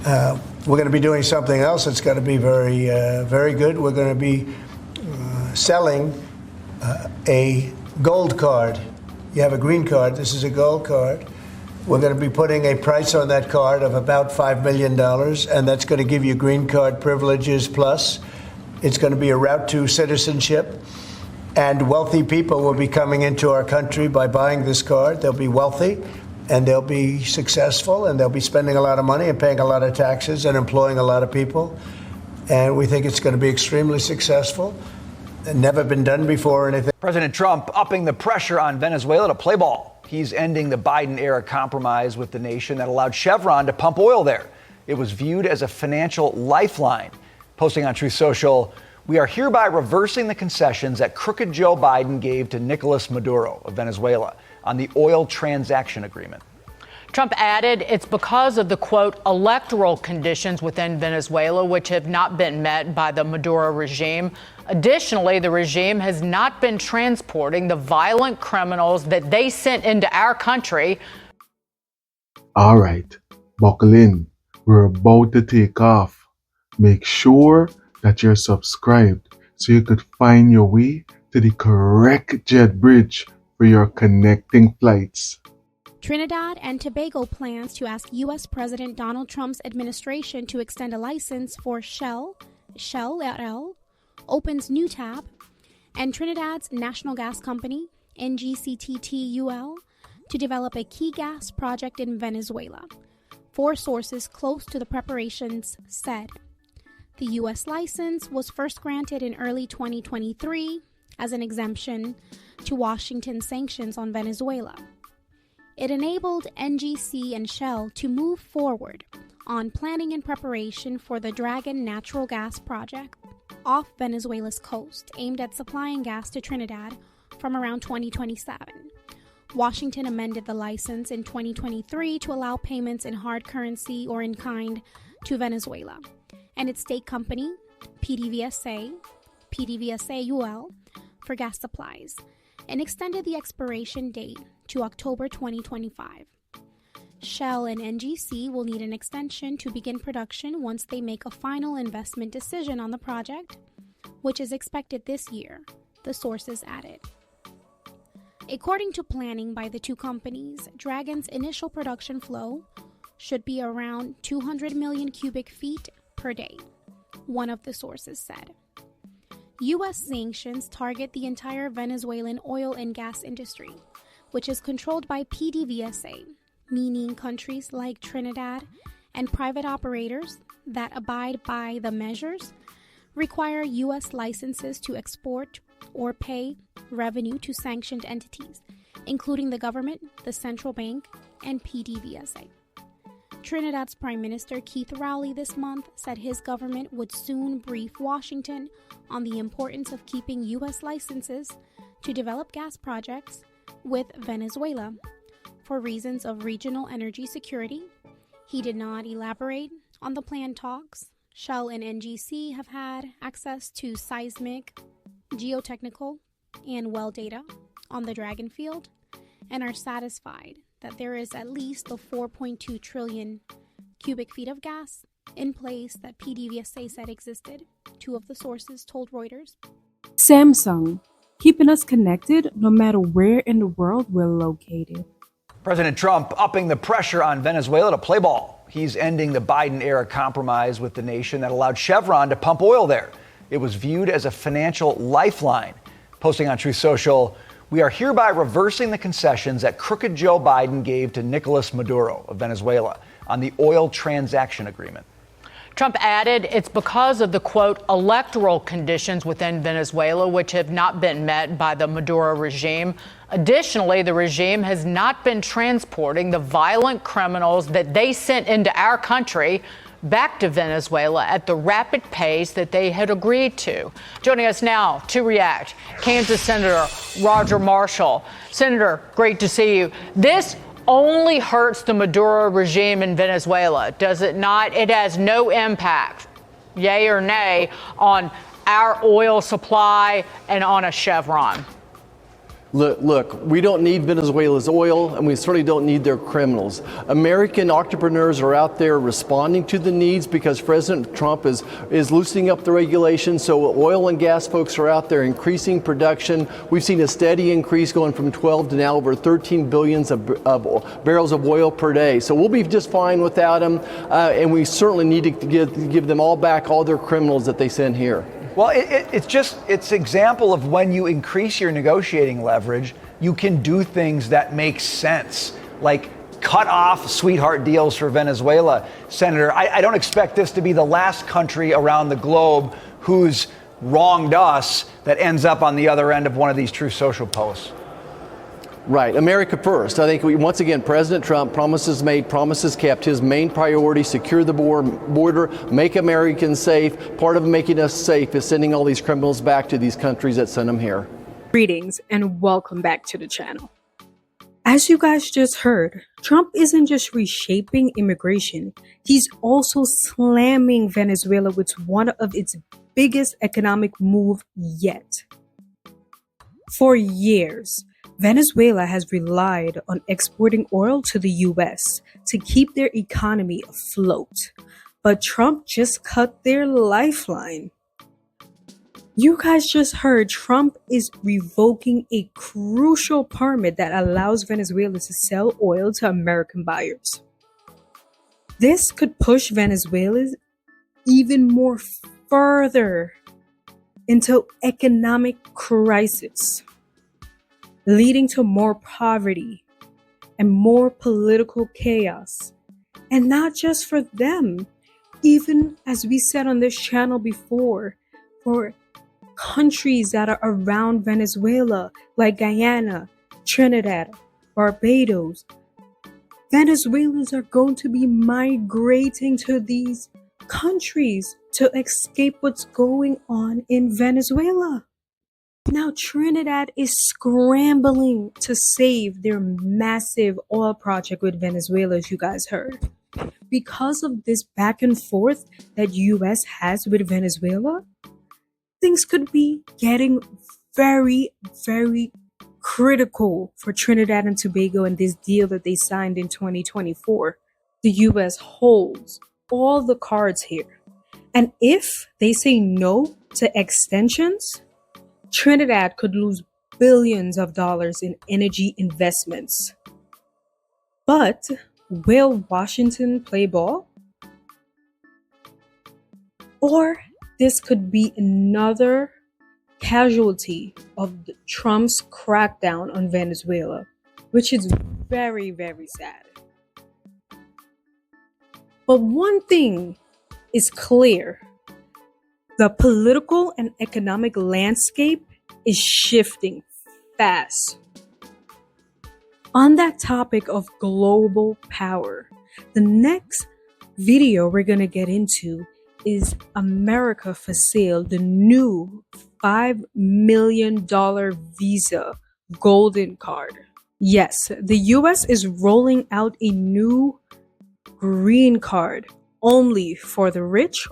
We're going to be doing something else that's going to be very, very good. We're going to be selling a gold card. You have a green card. This is a gold card. We're going to be putting a price on that card of about $5 million, and that's going to give you green card privileges plus. It's going to be a route to citizenship, and wealthy people will be coming into our country by buying this card. They'll be wealthy, and they'll be successful, and they'll be spending a lot of money and paying a lot of taxes and employing a lot of people. And we think it's going to be extremely successful. Never been done before or anything. President Trump upping the pressure on Venezuela to play ball. He's ending the Biden-era compromise with the nation that allowed Chevron to pump oil there. It was viewed as a financial lifeline. Posting on Truth Social, we are hereby reversing the concessions that crooked Joe Biden gave to Nicolas Maduro of Venezuela on the oil transaction agreement. Trump added it's because of the, quote, electoral conditions within Venezuela, which have not been met by the Maduro regime. Additionally, the regime has not been transporting the violent criminals that they sent into our country. All right, buckle in. We're about to take off. Make sure that you're subscribed so you could find your way to the correct jet bridge for your connecting flights. Trinidad and Tobago plans to ask U.S. President Donald Trump's administration to extend a license for Shell LL, opens new tab, and Trinidad's national gas company, NGCTTUL, to develop a key gas project in Venezuela. 4 sources close to the preparations said. The U.S. license was first granted in early 2023 as an exemption to Washington sanctions on Venezuela. It enabled NGC and Shell to move forward on planning and preparation for the Dragon natural gas project off Venezuela's coast, aimed at supplying gas to Trinidad from around 2027. Washington amended the license in 2023 to allow payments in hard currency or in kind to Venezuela and its state company, PDVSA-UL, for gas supplies, and extended the expiration date to October 2025. Shell and NGC will need an extension to begin production once they make a final investment decision on the project, which is expected this year, the sources added. According to planning by the 2 companies, Dragon's initial production flow should be around 200 million cubic feet per day, one of the sources said. U.S. sanctions target the entire Venezuelan oil and gas industry, which is controlled by PDVSA, meaning countries like Trinidad and private operators that abide by the measures require U.S. licenses to export or pay revenue to sanctioned entities, including the government, the central bank, and PDVSA. Trinidad's Prime Minister Keith Rowley this month said his government would soon brief Washington on the importance of keeping U.S. licenses to develop gas projects with Venezuela for reasons of regional energy security. He did not elaborate on the planned talks. Shell and NGC have had access to seismic, geotechnical, and well data on the Dragon field and are satisfied that there is at least the 4.2 trillion cubic feet of gas in place that PDVSA said existed, 2 of the sources told Reuters. Samsung, keeping us connected no matter where in the world we're located. President Trump upping the pressure on Venezuela to play ball. He's ending the Biden-era compromise with the nation that allowed Chevron to pump oil there. It was viewed as a financial lifeline. Posting on Truth Social, we are hereby reversing the concessions that crooked Joe Biden gave to Nicolas Maduro of Venezuela on the oil transaction agreement. Trump added it's because of the, quote, electoral conditions within Venezuela, which have not been met by the Maduro regime. Additionally, the regime has not been transporting the violent criminals that they sent into our country back to Venezuela at the rapid pace that they had agreed to. Joining us now to react, Kansas Senator Roger Marshall. Senator, great to see you. This only hurts the Maduro regime in Venezuela, does it not? It has no impact, yay or nay, on our oil supply and on a Chevron. Look, we don't need Venezuela's oil, and we certainly don't need their criminals. American entrepreneurs are out there responding to the needs because President Trump is loosening up the regulations. So oil and gas folks are out there increasing production. We've seen a steady increase going from 12 to now over 13 billions of barrels of oil per day. So we'll be just fine without them, and we certainly need to give them all back, all their criminals that they send here. Well, it's example of when you increase your negotiating leverage, you can do things that make sense, like cut off sweetheart deals for Venezuela. Senator, I don't expect this to be the last country around the globe who's wronged us that ends up on the other end of one of these Truth Social posts. Right. America first. I think once again, President Trump, promises made, promises kept. His main priority, secure the border, make Americans safe. Part of making us safe is sending all these criminals back to these countries that sent them here. Greetings and welcome back to the channel. As you guys just heard, Trump isn't just reshaping immigration, he's also slamming Venezuela with one of its biggest economic move yet. For years, Venezuela has relied on exporting oil to the US to keep their economy afloat, but Trump just cut their lifeline. You guys just heard Trump is revoking a crucial permit that allows Venezuela to sell oil to American buyers. This could push Venezuela even more further into economic crisis, leading to more poverty and more political chaos. And not just for them, even as we said on this channel before, for countries that are around Venezuela, like Guyana, Trinidad, Barbados. Venezuelans are going to be migrating to these countries to escape what's going on in Venezuela. Now, Trinidad is scrambling to save their massive oil project with Venezuela, as you guys heard. Because of this back and forth that US has with Venezuela, things could be getting very, very critical for Trinidad and Tobago and this deal that they signed in 2024. The US holds all the cards here. And if they say no to extensions, Trinidad could lose billions of dollars in energy investments. But will Washington play ball? Or this could be another casualty of Trump's crackdown on Venezuela, which is very, very sad. But one thing is clear. The political and economic landscape is shifting fast. On that topic of global power, the next video we're going to get into is America for Sale, the new $5 million Visa Golden Card. Yes, the US is rolling out a new green card only for the rich.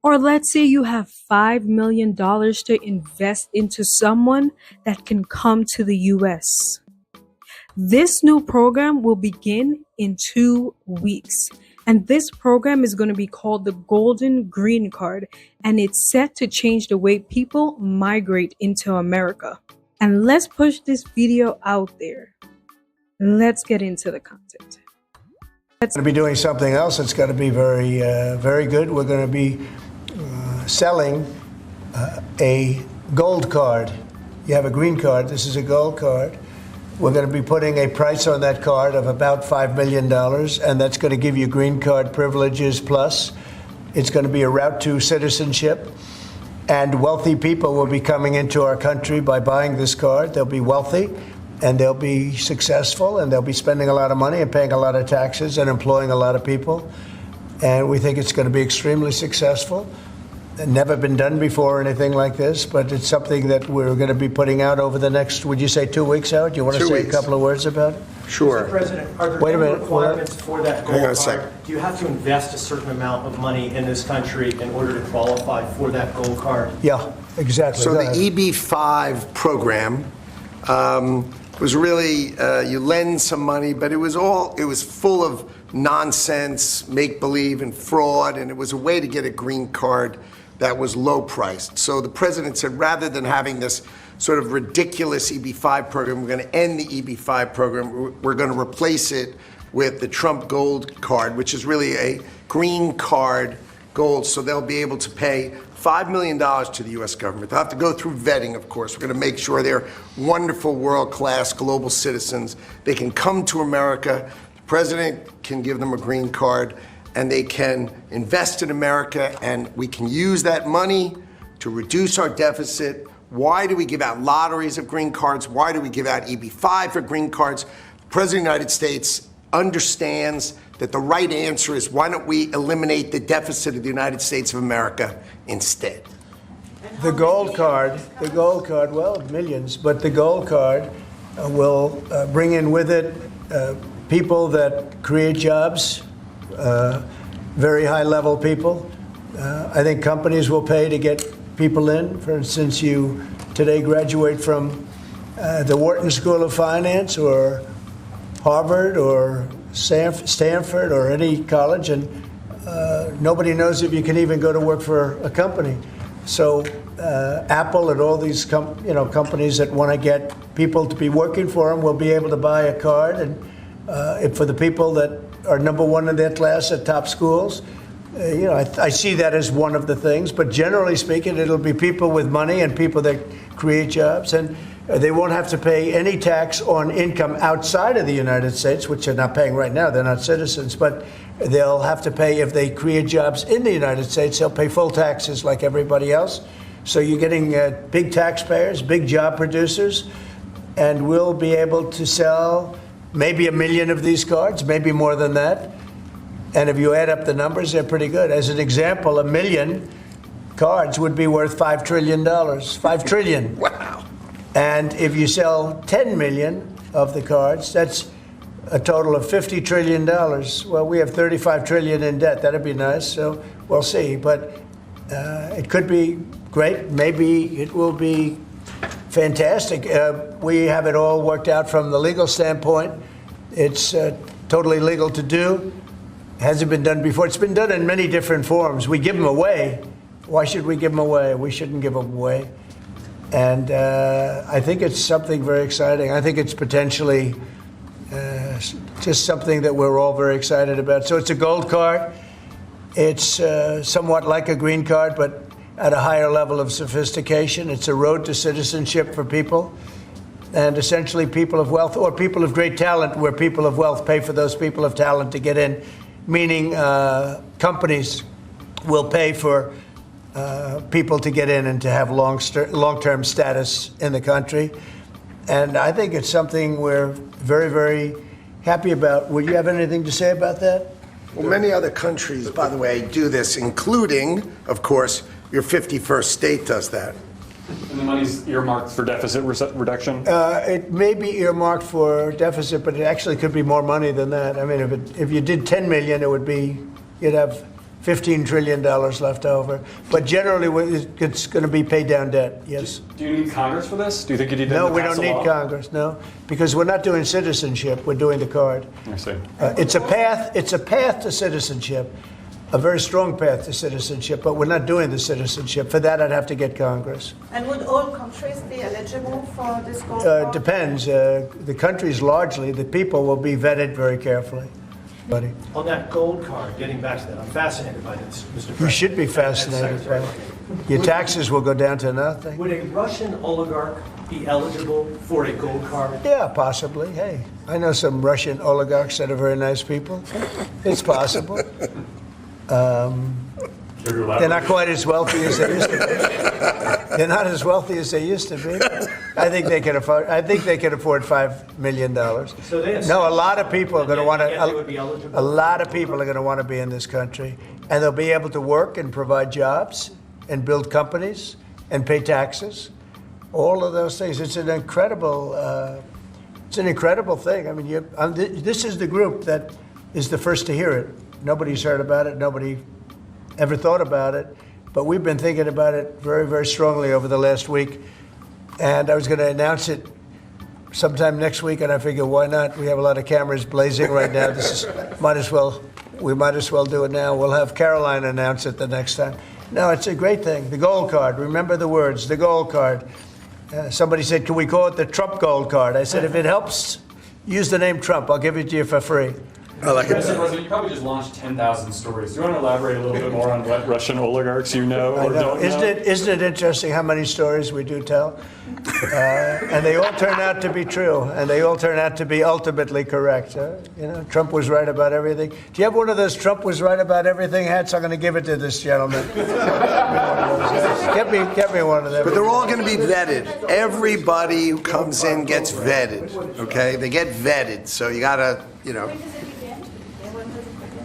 Or let's say you have $5 million to invest into someone that can come to the US. This new program will begin in 2 weeks. And this program is going to be called the Golden Green Card. And it's set to change the way people migrate into America. And let's push this video out there. Let's get into the content. We're going to be doing something else that's going to be very, very good. We're going to be selling a gold card. You have a green card. This is a gold card. We're going to be putting a price on that card of about $5 million, and that's going to give you green card privileges plus. It's going to be a route to citizenship, and wealthy people will be coming into our country by buying this card. They'll be wealthy, and they'll be successful, and they'll be spending a lot of money and paying a lot of taxes and employing a lot of people. And we think it's going to be extremely successful. Never been done before or anything like this, but it's something that we're going to be putting out over the next, would you say 2 weeks out? Do you want to say a couple of words about it? Sure. Mr. President, are there any requirements for that gold card? Do you have to invest a certain amount of money in this country in order to qualify for that gold card? Yeah, exactly. So the EB-5 program It was really, you lend some money, but it was full of nonsense, make-believe, and fraud, and it was a way to get a green card that was low-priced. So the president said, rather than having this sort of ridiculous EB-5 program, we're going to end the EB-5 program. We're going to replace it with the Trump Gold Card, which is really a green card gold, so they'll be able to pay $5 million to the U.S. government. They'll have to go through vetting, of course. We're going to make sure they're wonderful, world-class global citizens. They can come to America. The president can give them a green card, and they can invest in America, and we can use that money to reduce our deficit. Why do we give out lotteries of green cards? Why do we give out EB-5 for green cards? The president of the United States understands that the right answer is, why don't we eliminate the deficit of the United States of America instead? The gold card, well, millions, but the gold card will bring in with it people that create jobs, very high-level people. I think companies will pay to get people in. For instance, you today graduate from the Wharton School of Finance or Harvard or Stanford or any college, and nobody knows if you can even go to work for a company. So Apple and all these companies that want to get people to be working for them will be able to buy a card, and for the people that are number one in their class at top schools, I see that as one of the things. But generally speaking, it'll be people with money and people that create jobs, and they won't have to pay any tax on income outside of the United States, which they're not paying right now. They're not citizens, but they'll have to pay if they create jobs in the United States. They'll pay full taxes like everybody else. So you're getting big taxpayers, big job producers, and we'll be able to sell maybe 1 million of these cards, maybe more than that. And if you add up the numbers, they're pretty good. As an example, 1 million cards would be worth $5 trillion. $5 trillion. Wow. And if you sell 10 million of the cards, that's a total of $50 trillion. Well, we have 35 trillion in debt. That'd be nice. So we'll see. But it could be great. Maybe it will be fantastic. We have it all worked out from the legal standpoint. It's totally legal to do. Hasn't been done before. It's been done in many different forms. We give them away. Why should we give them away? We shouldn't give them away. And I think it's something very exciting. I think it's potentially just something that we're all very excited about. So it's a gold card. It's somewhat like a green card, but at a higher level of sophistication. It's a road to citizenship for people. And essentially people of wealth or people of great talent, where people of wealth pay for those people of talent to get in, meaning companies will pay for people to get in and to have long-term status in the country. And I think it's something we're very, very happy about. Would you have anything to say about that? Well, many other countries, by the way, do this, including, of course, your 51st state does that. And the money's earmarked for deficit reduction? It may be earmarked for deficit, but it actually could be more money than that. I mean, if you did 10 million, you'd have $15 trillion left over. But generally, it's going to be paid down debt, yes. Do you need Congress for this? Do you think you need to No, we pass don't a need law? Congress, no. Because we're not doing citizenship, we're doing the card. I see. It's a path to citizenship, a very strong path to citizenship, but we're not doing the citizenship. For that, I'd have to get Congress. And would all countries be eligible for this gold card? Depends. The countries largely, the people will be vetted very carefully. Buddy. On that gold card, getting back to that, I'm fascinated by this, Mr. President. You should be fascinated by it. Your taxes will go down to nothing. Would a Russian oligarch be eligible for a gold card? Yeah, possibly. Hey, I know some Russian oligarchs that are very nice people. It's possible. They're not quite as wealthy as they used to be. They're not as wealthy as they used to be. I think they can afford. I think they can afford $5 million. So No, a lot of people are going to want to. A lot of people are going to want to be in this country, and they'll be able to work and provide jobs and build companies and pay taxes. All of those things. It's an incredible. It's an incredible thing. I mean, this is the group that is the first to hear it. Nobody's heard about it. Nobody ever thought about it. But we've been thinking about it very, very strongly over the last week. And I was going to announce it sometime next week, and I figure, why not? We have a lot of cameras blazing right now. We might as well do it now. We'll have Caroline announce it the next time. No, it's a great thing. The gold card. Remember the words, the gold card. Somebody said, can we call it the Trump gold card? I said, if it helps, use the name Trump. I'll give it to you for free. I like it. Mr. President, you probably just launched 10,000 stories. Do you want to elaborate a little bit more on what Russian oligarchs you know or don't know? Isn't it interesting how many stories we do tell? And they all turn out to be true, and they all turn out to be ultimately correct. Trump was right about everything. Do you have one of those Trump was right about everything hats? I'm going to give it to this gentleman. Get me one of them. But they're all going to be vetted. Everybody who comes in gets vetted, okay? They get vetted, so you got to,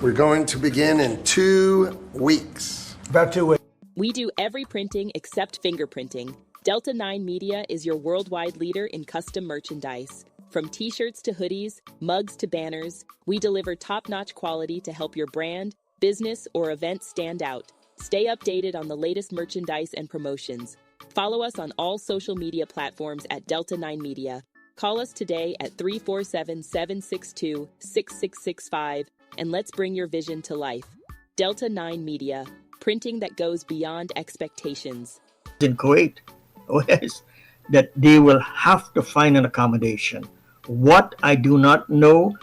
We're going to begin in 2 weeks. About 2 weeks. We do every printing except fingerprinting. Delta 9 Media is your worldwide leader in custom merchandise. From t-shirts to hoodies, mugs to banners, we deliver top-notch quality to help your brand, business, or event stand out. Stay updated on the latest merchandise and promotions. Follow us on all social media platforms at Delta 9 Media. Call us today at 347-762-6665 and let's bring your vision to life. Delta 9 Media, printing that goes beyond expectations. In Kuwait, that they will have to find an accommodation. What I do not know,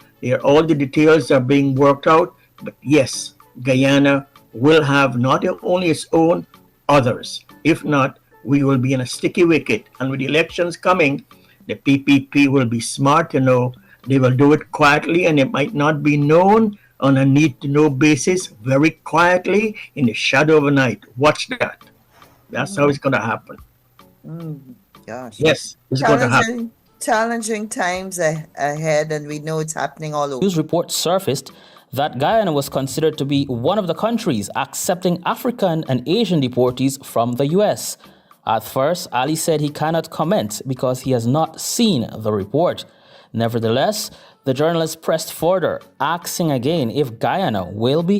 all the details are being worked out, but yes, Guyana will have not only its own, others. If not, we will be in a sticky wicket. And with the elections coming, the P.P.P will be smart to know they will do it quietly, and it might not be known on a need-to-know basis, very quietly in the shadow of the night. Watch that. That's how it's going to happen. Gosh. Yes, it's going to happen. Challenging times ahead, and we know it's happening all over. News report surfaced that Guyana was considered to be one of the countries accepting African and Asian deportees from the U.S. At first, Ali said he cannot comment because he has not seen the report. Nevertheless, the journalist pressed further, asking again if Guyana will be